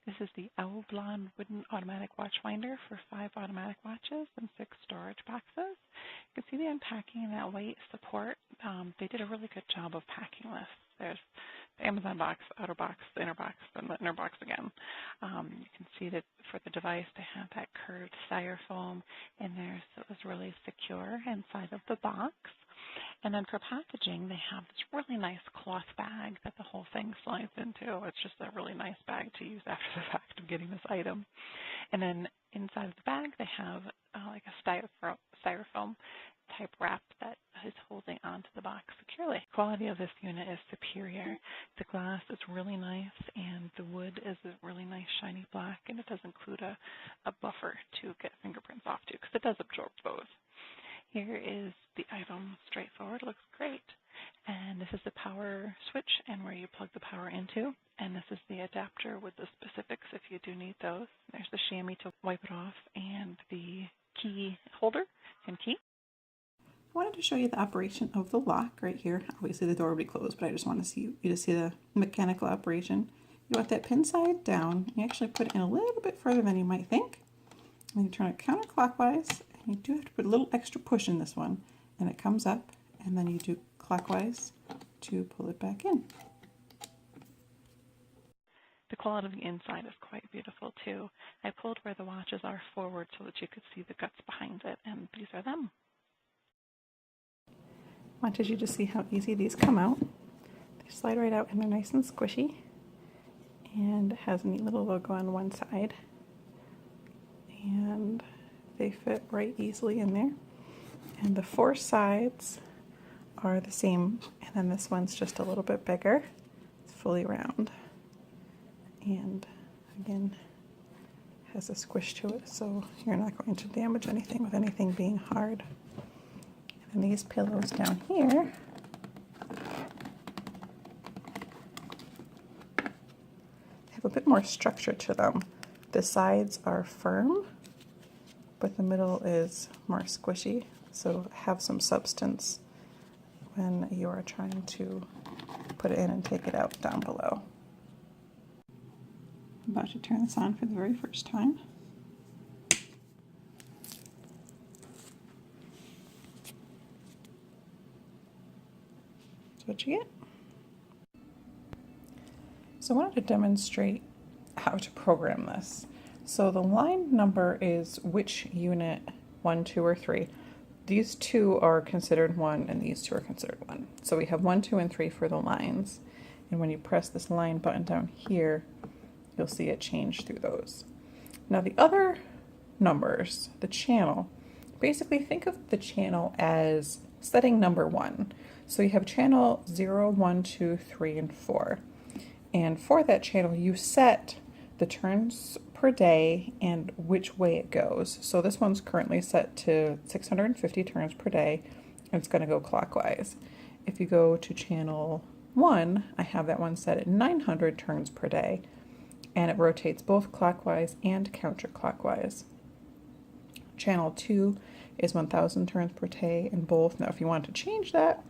This is the AUBLAN wooden automatic watch finder for 5 automatic watches and 6 storage boxes. You can see the unpacking and that weight support. They did a really good job of packing this. There's the Amazon box, the outer box, the inner box, and the inner box again. You can see that for the device they have that curved styrofoam in there, so it was really secure inside of the box. And then for packaging, they have this really nice cloth bag that the whole thing slides into. It's just a really nice bag to use after the fact of getting this item. And then inside of the bag, they have like a styrofoam type wrap that is holding onto the box securely. The quality of this unit is superior. The glass is really nice, and the wood is a really nice shiny black, and it does include a buffer to get fingerprints off to, because it does absorb those. Here is the item, straightforward, looks great. And this is the power switch and where you plug the power into. And this is the adapter with the specifics if you do need those. There's the chamois to wipe it off and the key holder and key. I wanted to show you the operation of the lock right here. Obviously the door will be closed, but I just want to see you to see the mechanical operation. You want that pin side down. You actually put it in a little bit further than you might think. And you turn it counterclockwise. You do have to put a little extra push in this one, and it comes up, and then you do clockwise to pull it back in. The quality of the inside is quite beautiful too. I pulled where the watches are forward so that you could see the guts behind it, and these are them. Wanted you to see how easy these come out. They slide right out and they're nice and squishy, and it has a neat little logo on one side, and they fit right easily in there. And the 4 sides are the same, and then this one's just a little bit bigger. It's fully round, and again has a squish to it, so you're not going to damage anything with anything being hard. And these pillows down here have a bit more structure to them. The sides are firm, but the middle is more squishy, so have some substance when you are trying to put it in and take it out down below. I'm about to turn this on for the very first time. That's what you get. So I wanted to demonstrate how to program this. So the line number is which unit, 1, 2, or 3. These 2 are considered 1 and these 2 are considered 1. So we have 1, 2, and 3 for the lines. And when you press this line button down here, you'll see it change through those. Now the other numbers, the channel, basically think of the channel as setting number 1. So you have channel 0, 1, 2, 3, and 4. And for that channel, you set the turns per day and which way it goes. So this one's currently set to 650 turns per day, and it's going to go clockwise. If you go to channel 1, I have that one set at 900 turns per day, and it rotates both clockwise and counterclockwise. Channel 2 is 1000 turns per day in both. Now if you want to change that,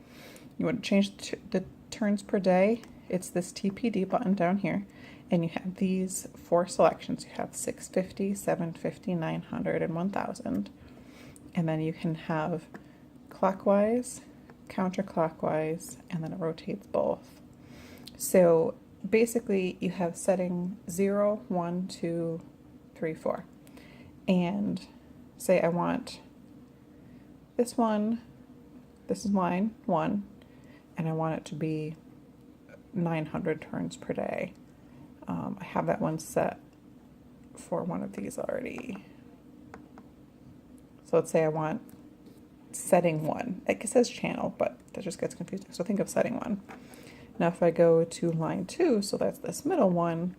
you want to change the turns per day, it's this TPD button down here. And you have these 4 selections. You have 650, 750, 900, and 1000. And then you can have clockwise, counterclockwise, and then it rotates both. So basically you have setting 0, 1, 2, 3, 4. And say I want this one, this is line 1, and I want it to be 900 turns per day. I have that one set for one of these already. So let's say I want setting 1. It says channel, but that just gets confusing. So think of setting 1. Now if I go to line 2, so that's this middle one,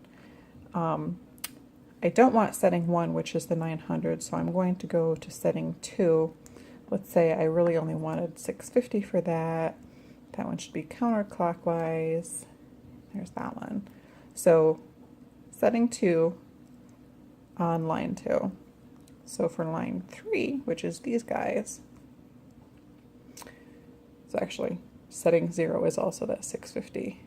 I don't want setting 1, which is the 900, so I'm going to go to setting 2. Let's say I really only wanted 650 for that. That one should be counterclockwise. There's that one. So setting 2 on line 2. So for line 3, which is these guys, so actually setting 0 is also that 650,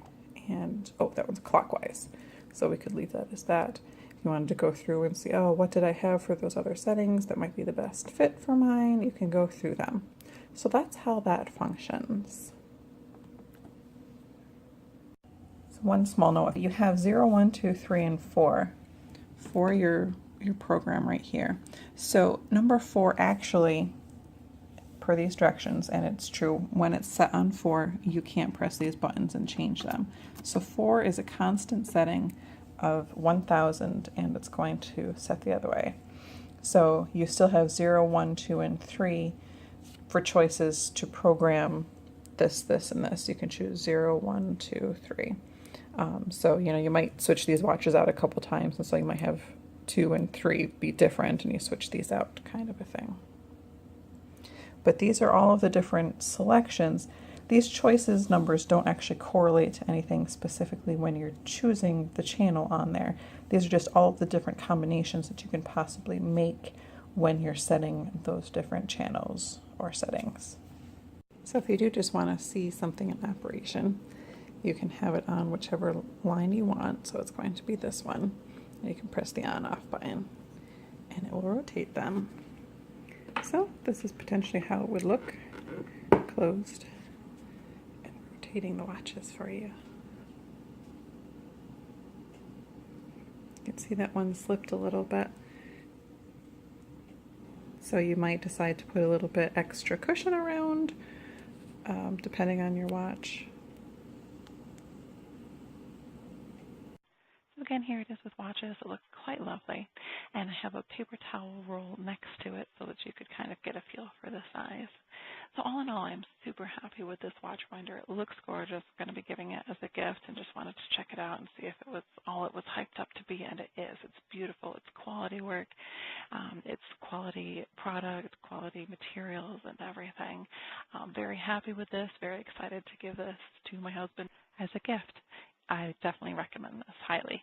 and oh, that one's clockwise. So we could leave that as that. If you wanted to go through and see, oh, what did I have for those other settings that might be the best fit for mine, you can go through them. So that's how that functions. So one small note, you have 0, 1, 2, 3, and 4 for your program right here. So number 4 actually, per these directions, and it's true, when it's set on 4, you can't press these buttons and change them. So 4 is a constant setting of 1000, and it's going to set the other way. So you still have 0, 1, 2, and 3 for choices to program this, this, and this. You can choose 0, 1, 2, 3. So, you know, you might switch these watches out a couple times, and so you might have 2 and 3 be different, and you switch these out, kind of a thing. But these are all of the different selections. These choices numbers don't actually correlate to anything specifically when you're choosing the channel on there. These are just all of the different combinations that you can possibly make when you're setting those different channels or settings. So if you do just want to see something in operation, you can have it on whichever line you want. So it's going to be this one. And you can press the on-off button and it will rotate them. So this is potentially how it would look closed and rotating the watches for you. You can see that one slipped a little bit. So you might decide to put a little bit extra cushion around, depending on your watch. Again, here it is with watches. It looks quite lovely. And I have a paper towel roll next to it so that you could kind of get a feel for the size. So all in all, I'm super happy with this watch finder. It looks gorgeous. I'm going to be giving it as a gift and just wanted to check it out and see if it was all it was hyped up to be, and it is. It's beautiful. It's quality work. It's quality product, quality materials, and everything. I'm very happy with this, very excited to give this to my husband as a gift. I definitely recommend this highly.